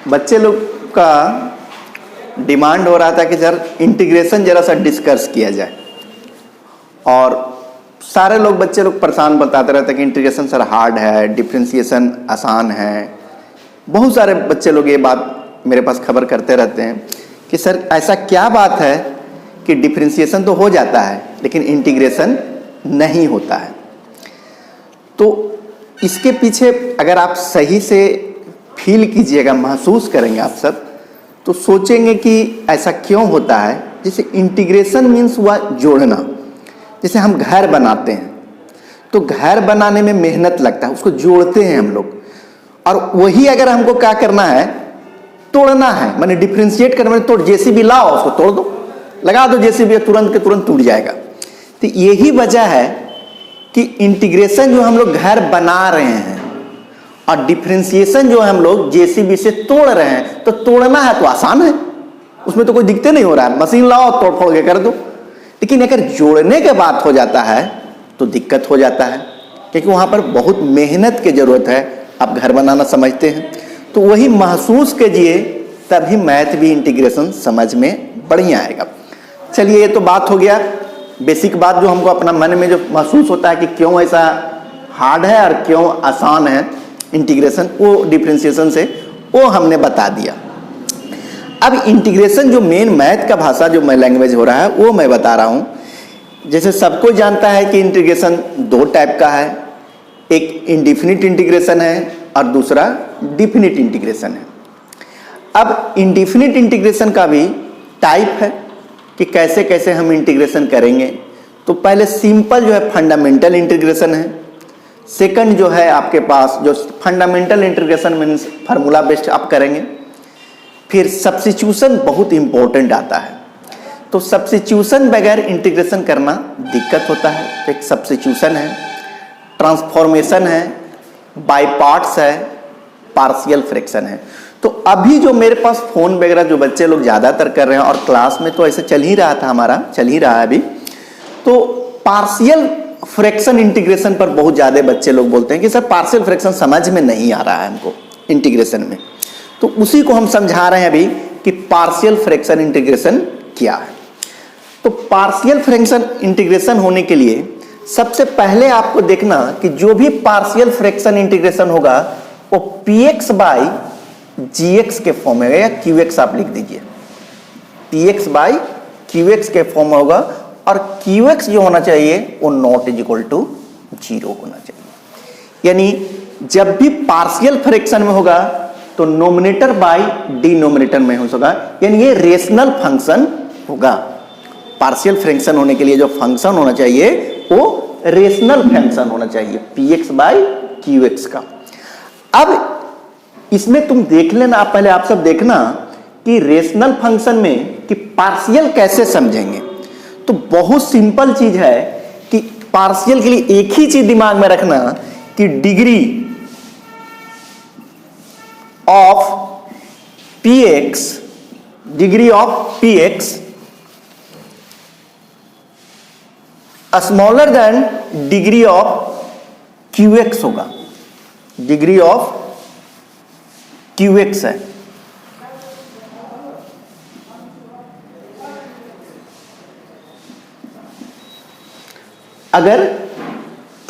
बच्चे लोग का डिमांड हो रहा था कि सर इंटीग्रेशन जरा सा डिस्कस किया जाए, और सारे लोग बच्चे लोग परेशान बताते रहते हैं कि इंटीग्रेशन सर हार्ड है, डिफरेंशिएशन आसान है। बहुत सारे बच्चे लोग ये बात मेरे पास खबर करते रहते हैं कि सर ऐसा क्या बात है कि डिफरेंशिएशन तो हो जाता है लेकिन इंटीग्रेशन नहीं होता है। तो इसके पीछे अगर आप सही से फील कीजिएगा, महसूस करेंगे आप सब, तो सोचेंगे कि ऐसा क्यों होता है। जैसे इंटीग्रेशन मीन्स हुआ जोड़ना। जैसे हम घर बनाते हैं तो घर बनाने में मेहनत लगता है, उसको जोड़ते हैं हम लोग, और वही अगर हमको क्या करना है, तोड़ना है, माने डिफरेंशिएट करना है, तोड़ जेसीबी लाओ उसको तोड़ दो, लगा दो जेसीबी, तुरंत के तुरंत टूट जाएगा। तो यही वजह है कि इंटीग्रेशन जो हम लोग घर बना रहे हैं और डिफरेंशिएशन जो हम लोग जेसीबी से तोड़ रहे हैं, तो तोड़ना है तो आसान है, उसमें तो कोई दिक्कत नहीं हो रहा है, मशीन लाओ तोड़ फोड़ के कर दो। लेकिन अगर जोड़ने के बात हो जाता है तो दिक्कत हो जाता है, क्योंकि वहां पर बहुत मेहनत की जरूरत है। आप घर बनाना समझते हैं तो वही महसूस कीजिए, तभी मैथ भी इंटीग्रेशन समझ में बढ़िया आएगा। चलिए, ये तो बात हो गया बेसिक बात, जो हमको अपना मन में जो महसूस होता है कि क्यों ऐसा हार्ड है और क्यों आसान है इंटीग्रेशन, वो डिफरेंशिएशन से वो हमने बता दिया। अब इंटीग्रेशन जो मेन मैथ का भाषा जो मैं लैंग्वेज हो रहा है वो मैं बता रहा हूँ। जैसे सबको जानता है कि इंटीग्रेशन दो टाइप का है, एक इंडिफिनिट इंटीग्रेशन है और दूसरा डिफिनिट इंटीग्रेशन है। अब इंडिफिनिट इंटीग्रेशन का भी टाइप है कि कैसे कैसे हम इंटीग्रेशन करेंगे। तो पहले सिंपल जो है फंडामेंटल इंटीग्रेशन है। सेकंड जो है आपके पास जो fundamental integration means formula based आप करेंगे। फिर सब्स्टिट्यूशन बहुत इंपॉर्टेंट आता है, तो सब्स्टिट्यूशन बगैर इंटीग्रेशन करना दिक्कत होता है। तो एक सब्स्टिट्यूशन है, ट्रांसफॉर्मेशन है, बाय पार्ट्स है, पार्शियल फ्रैक्शन है। तो अभी जो मेरे पास फोन वगैरह जो बच्चे लोग ज़्यादातर कर रहे हैं, और क्लास में तो ऐसे चल ही रहा था, हमारा चल ही रहा है अभी, तो पार्शियल फ्रैक्शन इंटीग्रेशन पर बहुत ज़्यादा बच्चे लोग बोलते हैं कि सर पार्शियल फ्रैक्शन समझ में नहीं आ रहा है हमको इंटीग्रेशन में। तो उसी को हम समझा रहे हैं अभी कि पार्शियल फ्रैक्शन इंटीग्रेशन क्या है। तो पार्शियल फ्रैक्शन इंटीग्रेशन होने के लिए सबसे पहले आपको देखना कि जो भी पार्शियल फ्रैक्शन इंटीग्रेशन होगा वो px बाई gx के फॉर्म में, या qx आप लिख दीजिए, px बाई qx के फॉर्म में होगा, और qx जो होना चाहिए वो नॉट इज इक्वल टू 0 होना चाहिए। यानी जब भी पार्शियल फ्रैक्शन में होगा तो नोमिनेटर बाई डिनोमिनेटर में होगा, यानी ये रेशनल फंक्शन होगा। पार्शियल फ्रैक्शन होने के लिए जो फंक्शन होना चाहिए वो रेशनल फंक्शन होना चाहिए, px बाई qx का। अब इसमें तुम देख लेना, आप पहले आप सब देखना कि रेशनल फंक्शन में कि पार्शियल कैसे समझेंगे। तो बहुत सिंपल चीज है कि पार्शियल के लिए एक ही चीज दिमाग में रखना कि degree of px, degree of px smaller than degree of qx होगा। डिग्री ऑफ qx है। अगर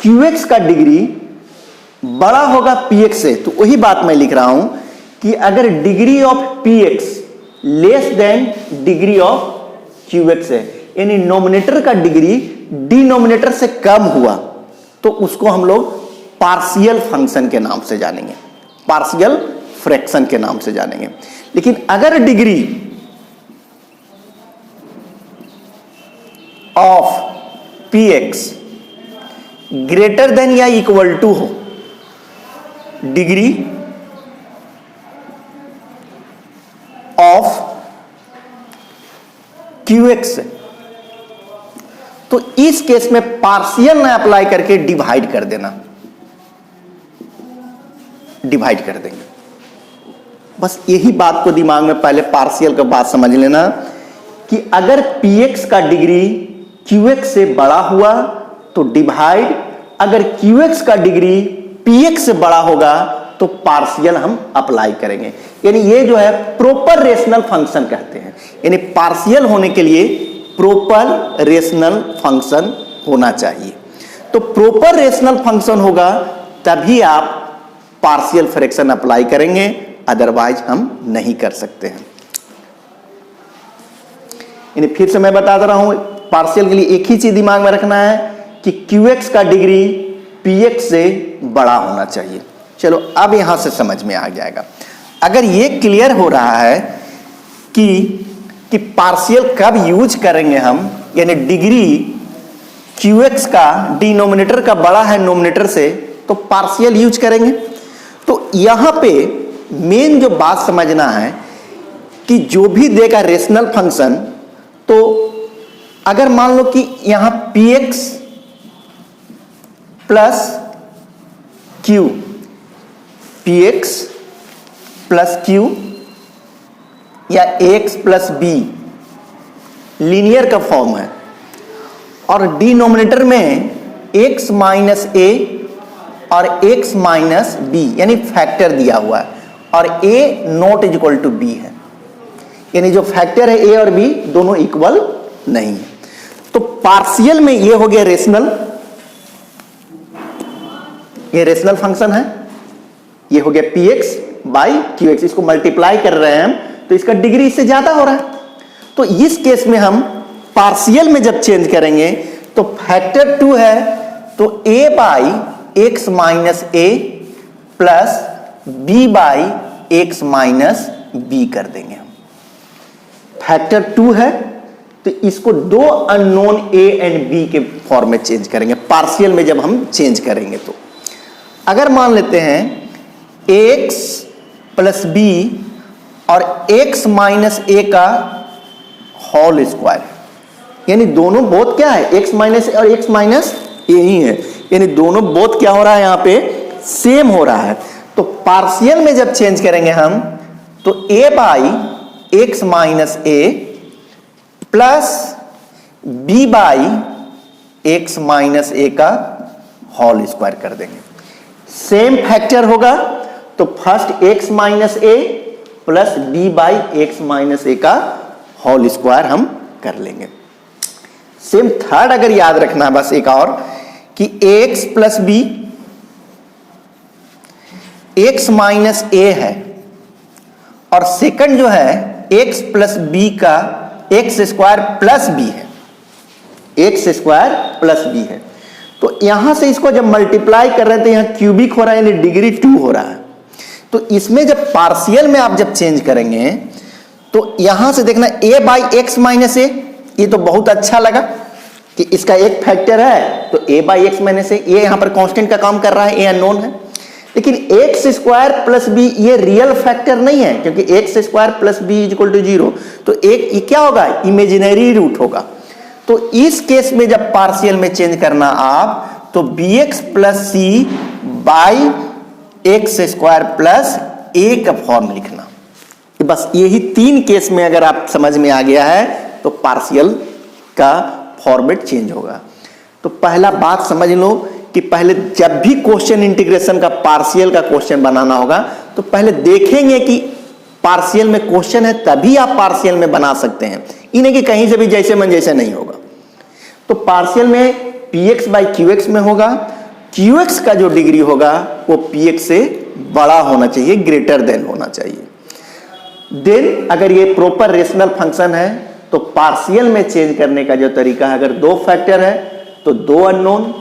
qx का डिग्री बड़ा होगा px से, तो वही बात मैं लिख रहा हूं कि अगर degree of px less than degree of qx है, यानी नोमिनेटर का डिग्री डिनोमिनेटर से कम हुआ, तो उसको हम लोग पार्शियल फंक्शन के नाम से जानेंगे, पार्शियल फ्रैक्शन के नाम से जानेंगे। लेकिन अगर degree of px greater than या इक्वल टू हो, डिग्री ऑफ qx, तो इस केस में पार्शियल ना अप्लाई करके डिवाइड कर देना, डिवाइड कर देंगे। बस यही बात को दिमाग में पहले पार्शियल का बात समझ लेना कि अगर px का डिग्री qx से बड़ा हुआ तो डिवाइड, अगर qx का डिग्री px से बड़ा होगा तो पार्शियल हम अप्लाई करेंगे। यानी ये जो है प्रॉपर रेशनल फंक्शन कहते हैं, यानी पार्शियल होने के लिए प्रॉपर रेशनल फंक्शन होना चाहिए। तो प्रॉपर रेशनल फंक्शन होगा तभी आप पार्शियल फ्रैक्शन अप्लाई करेंगे, अदरवाइज हम नहीं कर सकते हैं। यानी फिर से मैं बता रहा हूं, पार्शियल के लिए एक ही चीज दिमाग में रखना है कि QX का डिग्री PX से बड़ा होना चाहिए। चलो अब यहां से समझ में आ जाएगा। अगर ये क्लियर हो रहा है कि पार्शियल कब यूज करेंगे हम, यानी डिग्री QX का डिनोमिनेटर का बड़ा है नोमिनेटर से, तो पार्शियल यूज करेंगे। तो यहां पे मेन जो बात समझना है कि जो भी देगा रेशनल फंक्शन, तो अगर मान लो कि यहां PX plus Q, PX plus Q या AX प्लस B लीनियर का फॉर्म है, और डिनोमिनेटर में x माइनस a और x माइनस b यानी फैक्टर दिया हुआ है, और a not is equal to b है, यानी जो फैक्टर है a और b दोनों इक्वल नहीं है। तो पार्शियल में ये हो गया रेशनल, ये रेशनल फंक्शन है, ये हो गया px बाई qx, इसको मल्टीप्लाई कर रहे हैं हम, तो इसका डिग्री इससे ज्यादा हो रहा है। तो इस केस में हम पार्शियल में जब चेंज करेंगे तो फैक्टर 2 है, तो a by x minus a plus b by x minus b कर देंगे हम। फैक्टर 2 है तो इसको दो अननोन a एंड b के फॉर्म में चेंज करेंगे पार्शियल में जब हम चेंज करेंगे। तो अगर मान लेते हैं x प्लस बी और x माइनस ए का होल स्क्वायर, यानी दोनों बोथ क्या है, x माइनस ए और x माइनस ए ही है, यानी दोनों बोथ क्या हो रहा है, यहां पे सेम हो रहा है। तो पार्शियल में जब चेंज करेंगे हम तो a by x minus a plus b by x minus a का होल स्क्वायर कर देंगे। सेम फैक्टर होगा तो first x minus a plus b by x minus a का होल स्क्वायर हम कर लेंगे। सेम थर्ड अगर याद रखना है बस एक और कि x plus b x minus a है, और सेकंड जो है x प्लस बी का एक्स स्क्वायर प्लस बी है, एक्स स्क्वायर प्लस बी है। तो यहां से इसको जब मल्टीप्लाई कर रहे हैं तो यहां क्यूबिक हो रहा है, यानी डिग्री 2 हो रहा है। तो इसमें जब पार्शियल में आप जब चेंज करेंगे तो यहां से देखना a बाई एक्स माइनस ए, ये तो बहुत अच्छा लगा कि इसका एक फैक्टर है तो a बाई एक्स माइनस ए, ये यहां पर कांस्टेंट का काम कर रहा है, a अननोन है। लेकिन एक्स स्क्वायर प्लस बी ये रियल फैक्टर नहीं है, क्योंकि x square plus b is equal to 0, तो एक ये क्या होगा, इमेजिनरी रूट होगा। तो इस केस में जब पार्शियल में चेंज करना आप तो bx plus c by x square plus a का फॉर्म लिखना। बस यही 3 केस में अगर आप समझ में आ गया है तो पार्शियल का फॉर्मेट चेंज होगा। तो पहला बात समझ लो कि पहले जब भी क्वेश्चन इंटीग्रेशन का पार्शियल का क्वेश्चन बनाना होगा तो पहले देखेंगे कि पार्शियल में क्वेश्चन है तभी आप पार्शियल में बना सकते हैं, इन्हें कि कहीं से भी जैसे मन जैसे नहीं होगा। तो पार्शियल में px बाई qx में होगा, qx का जो डिग्री होगा वो px से बड़ा होना चाहिए, ग्रेटर देन होना चाहिए। देन अगर ये प्रॉपर रेशनल फंक्शन है तो पार्शियल में चेंज करने का जो तरीका है, अगर 2 फैक्टर है तो 2 अननोन,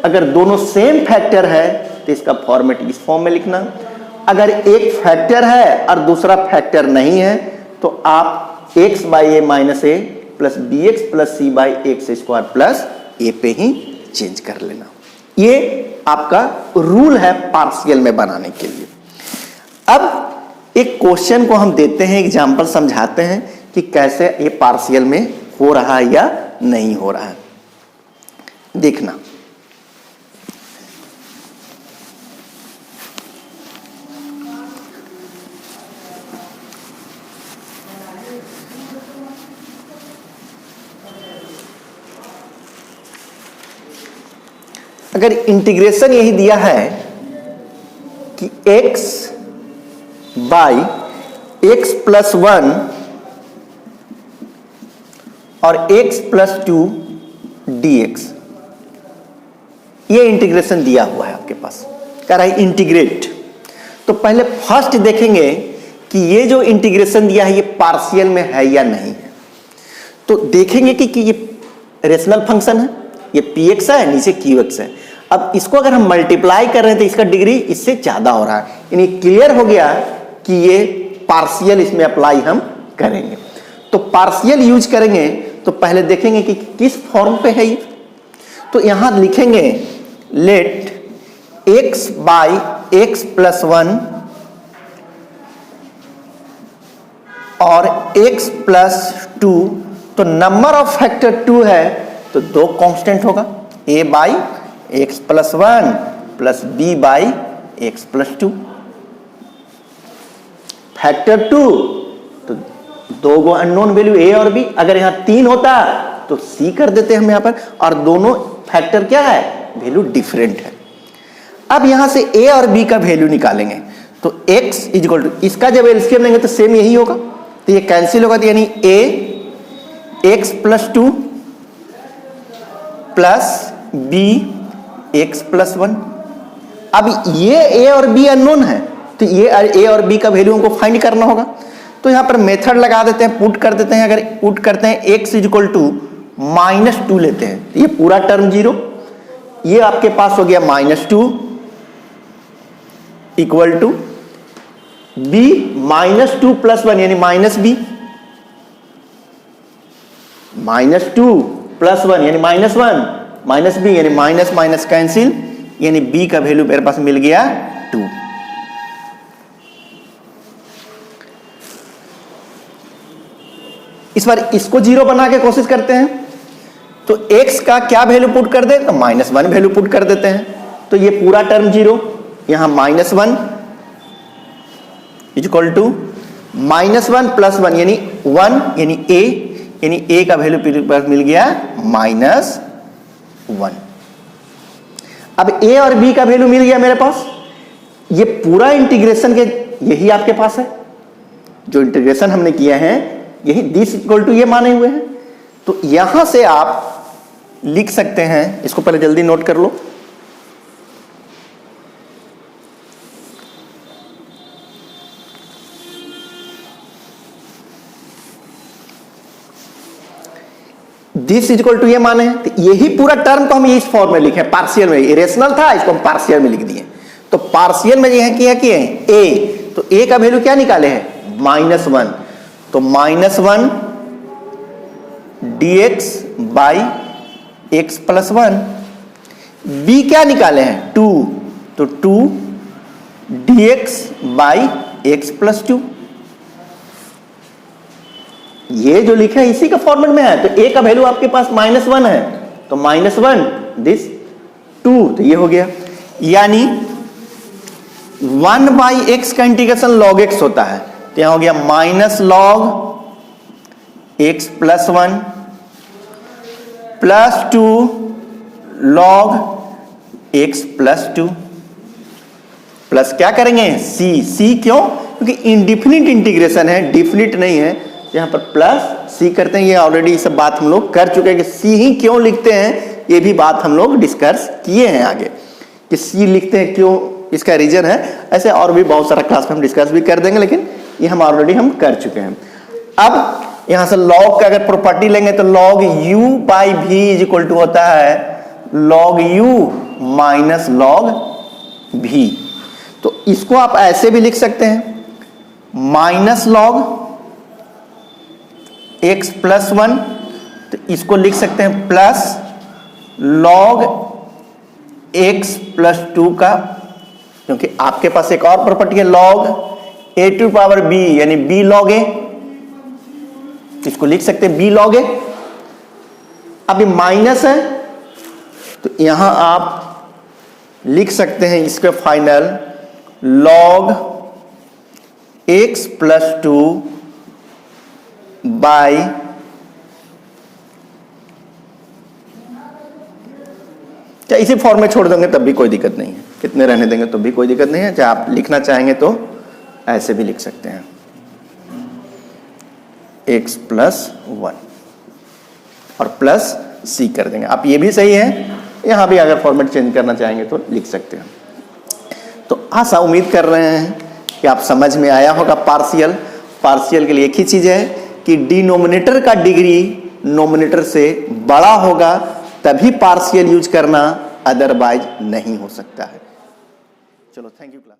अगर दोनों सेम फैक्टर है तो इसका फॉर्मेट इस फॉर्म में लिखना। अगर एक फैक्टर है और दूसरा फैक्टर नहीं है तो आप x by a minus a plus b x plus c by x square plus a पे ही चेंज कर लेना। ये आपका रूल है पार्शियल में बनाने के लिए। अब एक क्वेश्चन को हम देते हैं, एग्जांपल समझाते हैं कि कैसे ये पार्शियल में हो रहा है या नहीं हो रहा है। देखना, अगर इंटीग्रेशन यही दिया है कि x बाई x प्लस 1 और x प्लस 2 dx, ये इंटीग्रेशन दिया हुआ है आपके पास, कह रहा है इंटीग्रेट। तो पहले फर्स्ट देखेंगे कि ये जो इंटीग्रेशन दिया है ये पार्शियल में है या नहीं है। तो देखेंगे कि ये रेशनल फंक्शन है, ये px है, नीचे qx है। अब इसको अगर हम मल्टीप्लाई कर रहे हैं तो इसका डिग्री इससे ज्यादा हो रहा है, यानी क्लियर हो गया कि ये पार्शियल इसमें अप्लाई हम करेंगे। तो पार्शियल यूज करेंगे तो पहले देखेंगे कि किस फॉर्म पे है ये। तो यहां लिखेंगे let x by x plus 1 और x प्लस 2, तो नंबर ऑफ फैक्टर 2 है तो 2 कांस्टेंट होगा, a by x plus 1 plus b by x plus 2। Factor 2 तो 2 गो अननोन वैल्यू a और b, अगर यहां 3 होता तो c कर देते हम यहां पर, और दोनों फैक्टर क्या है, वैल्यू डिफरेंट है। अब यहां से a और b का वैल्यू निकालेंगे तो x इक्वल टू, इसका जब एलसीएम लेंगे तो सेम यही होगा, तो ये कैंसिल होगा, तो यानी a x plus 2 plus b x plus 1। अब ये a और b अननोन है तो ये a और b का वैल्यू हमको फाइंड करना होगा। तो यहां पर मेथड लगा देते हैं, पुट कर देते हैं। अगर पुट करते हैं x इक्वल टू -2 लेते हैं तो ये पूरा टर्म 0, ये आपके पास हो गया -2 इक्वल टू b -2 प्लस 1 यानी -b, -2 प्लस 1 यानी -1, -b यानी माइनस माइनस कैंसिल, यानी b का वैल्यू मेरे पास मिल गया 2। इस बार इसको 0 बना के कोशिश करते हैं, तो x का क्या वैल्यू पुट कर दे, तो -1 वैल्यू पुट कर देते हैं, तो ये पूरा टर्म 0, यहां -1 इक्वल टू -1 प्लस 1 यानी 1 यानी a, यानी a का वैल्यू मिल गया -1। अब a और b का वैल्यू मिल गया मेरे पास, ये पूरा इंटीग्रेशन के यही आपके पास है, जो इंटीग्रेशन हमने किया है यही दिस इक्वल टू ये माने हुए हैं। तो यहां से आप लिख सकते हैं, इसको पहले जल्दी नोट कर लो, दिस इक्वल टू ये माने हैं, तो यही पूरा टर्म को हम इस फॉर्म में लिखे, पार्शियल में, इरेशनल था इसको हम पार्शियल में लिख दिए। तो पार्शियल में यह किया कि a, तो a का वैल्यू क्या निकाले हैं, -1, तो -1 dx by x plus 1। b क्या निकाले हैं, 2, तो 2 dx बाई x प्लस 2। ये जो लिखा है इसी का फॉर्मेट में है, तो a का वैल्यू आपके पास -1 है, तो -1 दिस 2, तो ये हो गया, यानी 1 बाई एक्स का इंटीग्रेशन log x होता है, तो यहां हो गया -log x plus 1 plus 2 log x plus 2 plus क्या करेंगे c क्यों, क्योंकि इंडिफिनिट इंटीग्रेशन है, डिफिनिट नहीं है, यहां पर प्लस c करते हैं। ये ऑलरेडी सब बात हम लोग कर चुके हैं कि c ही क्यों लिखते हैं, ये भी बात हम लोग डिस्कस किए हैं आगे कि c लिखते हैं क्यों, इसका रीजन है। ऐसे और भी बहुत सारा क्लास में हम डिस्कस भी कर देंगे, लेकिन ये हम ऑलरेडी हम कर चुके हैं। अब यहां से log का अगर प्रॉपर्टी लेंगे तो log u by v is equal to होता है log u minus log v। तो इसको आप ऐसे भी लिख सकते हैं, -log x प्लस 1, तो इसको लिख सकते हैं प्लस log x प्लस 2 का, क्योंकि आपके पास एक और प्रॉपर्टी है log a to power b यानी b log a, इसको लिख सकते हैं b log a। अब ये माइनस है तो यहां आप लिख सकते हैं इसके final log x plus 2 by क्या इसी फॉर्म में छोड़ देंगे तब भी कोई दिक्कत नहीं है। कितने रहने देंगे तो भी कोई दिक्कत नहीं है। चाहे आप लिखना चाहेंगे तो ऐसे भी लिख सकते हैं, x प्लस 1 और प्लस c कर देंगे। आप ये भी सही है, यहाँ भी अगर फॉर्मेट चेंज करना चाहेंगे तो लिख सकते हैं। तो आशा उम्मीद कर रहे हैं कि आप समझ में आया होगा। पार्शियल के लिए एक ही चीज है कि डिनोमिनेटर का डिग्री नोमिनेटर से बड़ा होगा तभी पार्शियल यूज करना, अदरवाइज नहीं हो सकता है। चलो, थैंक यू क्लास।